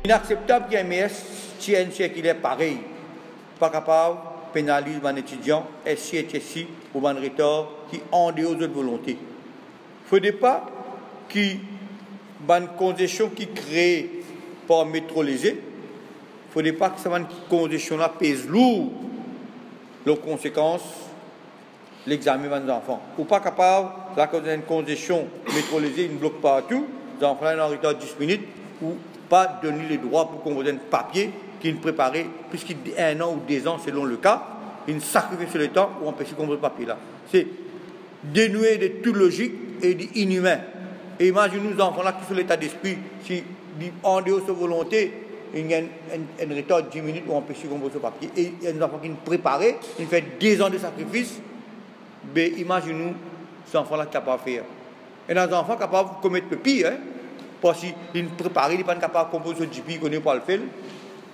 Inacceptable qu'il y ait un MES TNC qui est pareil. Pas capable de pénaliser un étudiant, SC et TSC ou un recteur qui ont des autres volontés. Il ne faudrait pas qu'il y ait une condition qui crée par métrolésé. Il ne faudrait pas que cette condition-là pèse lourd les conséquences l'examen des enfants. Ou pas capable, là, quand il y a une condition métrolésée, il ne bloque pas tout, les enfants sont en retard 10 minutes, ou pas donner les droits pour qu'on vous donne papier qui est préparé, puisqu'il dit 1 an ou 2 ans selon le cas, il sacrifie sur le temps ou empêcher qu'on le papier là. C'est dénué de toute logique et d'inhumain. Et imaginez nous enfants là qui sont l'état d'esprit, si en dehors de sa volonté, il y a un retard de 10 minutes ou empêcher qu'on ce papier. Et il y a des enfants qui sont préparés, ils font 2 ans de sacrifice, mais imaginez-nous ces enfants là capables de faire. Et des enfants capables de commettre le pire, hein, parce qu'ils sont préparés, ils ne sont pas capables de composer le GP, ils ne connaissent pas le faire.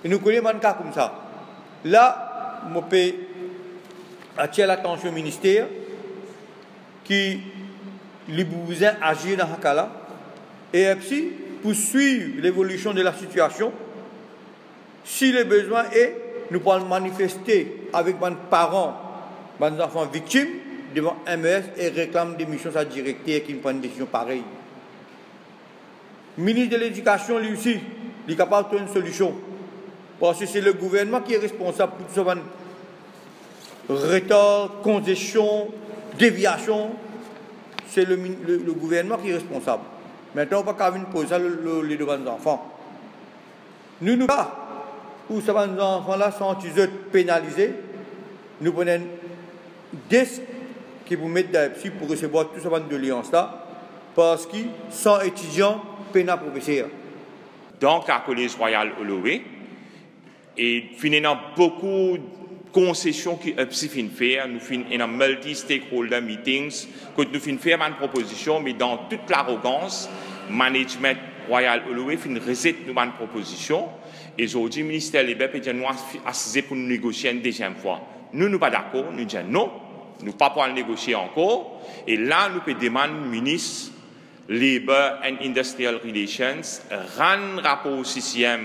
Et nous connaissons un cas comme ça. Là, je peux attirer l'attention au ministère qui a besoin d'agir dans ce cas-là. Et aussi, pour suivre l'évolution de la situation, si le besoin est, nous pouvons manifester avec nos parents, nos enfants victimes, devant MES et réclamer des missions à directeur qui prennent une décision pareille. Le ministre de l'Éducation, lui aussi, il est capable de trouver une solution. Parce que c'est le gouvernement qui est responsable pour tout ce retard, congestion, déviation. C'est le gouvernement qui est responsable. Maintenant, on ne peut pas poser ça les devant nos enfants. Nous pas où ces enfants-là sont pénalisés. Nous prenons des qui vous mettent dans le pour recevoir tout ce genre de liance-là. Parce qu'ils sont étudiants, peine à professeur. Donc, à Collège Royal Holloway, et finalement, beaucoup de concessions qui nous faire, nous faisons multi-stakeholder meetings, que nous faisons faire une proposition, mais dans toute l'arrogance, management Royal Holloway fait une recette de une proposition, et aujourd'hui, le ministère de l'État nous assisé pour nous négocier une deuxième fois. Nous ne sommes pas d'accord, nous disons non, nous ne pouvons pas négocier encore, et là, nous pouvons demander au ministre Labour and Industrial Relations, rendre rapport au 6e,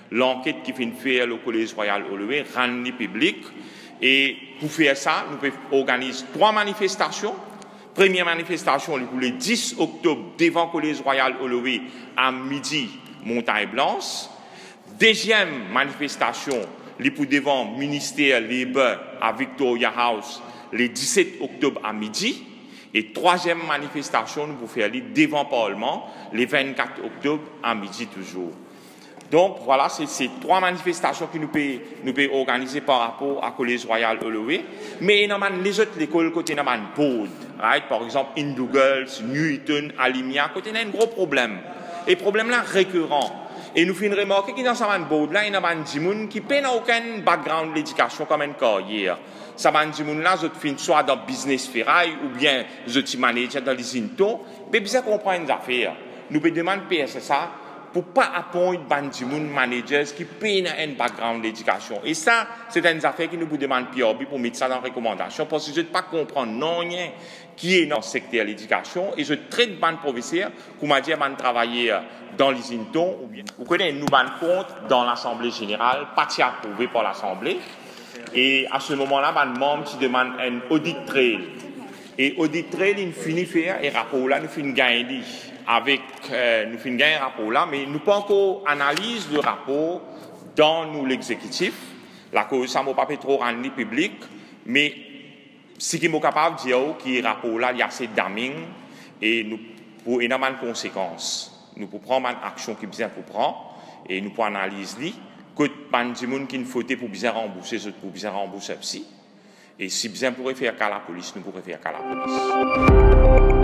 l'enquête qui fait faire au Collège Royal Holloway, rendre public. Et pour faire ça, nous pouvons organiser 3 manifestations. Première manifestation, pour le 10 octobre, devant le Collège Royal Holloway, à midi, Montagne Blanche. Deuxième manifestation, pour devant le ministère Labour à Victoria House, le 17 octobre à midi. Et troisième manifestation, nous pouvons faire devant le Parlement, le 24 octobre à midi toujours. Donc voilà, c'est ces 3 manifestations que nous pouvons organiser par rapport à Collège Royal Holloway. Mais les autres écoles, côté de Board, right? Par exemple, Indougals, Newton, Alimia, côté a un gros problème. Et le problème là récurrent. Et nous faisons remarquer que dans ce board là, il y a des gens qui n'ont aucun background de l'éducation comme une carrière. Ça va dire là, je fin soit dans le business ferraille ou bien je suis manager dans les into, mais bien comprendre les affaires. Nous pouvons demander PSSA pour pas appointer des managers qui peinent un background d'éducation. Et ça, c'est une affaire qui nous demande PRB pour mettre ça dans la recommandation parce que je ne pas comprendre non rien qui est dans le secteur de l'éducation et je traite de professeurs qui m'a dit de travailler dans les into ou bien vous connaissez nous compte dans l'Assemblée générale, pas approuvé par l'Assemblée. Et à ce moment-là, un membre qui demande un audit trail. Et audit trail, il finit faire et rapport là, nous finissons gagner avec, nous finissons gagner rapport là, mais nous pas encore analyse le rapport dans l'exécutif. La cause, ça m'a pas fait trop rendre public, mais ce qui est capable de dire que le rapport là, il y a assez d'amis et nous, pour énormément de conséquences. Nous pouvons prendre une action qui est bien pour prendre et nous pouvons analyser que les gens qui ne faut pour bien rembourser, pour bien rembourser aussi. Et si bien pourrait faire qu'à la police, nous pourrions faire qu'à la police.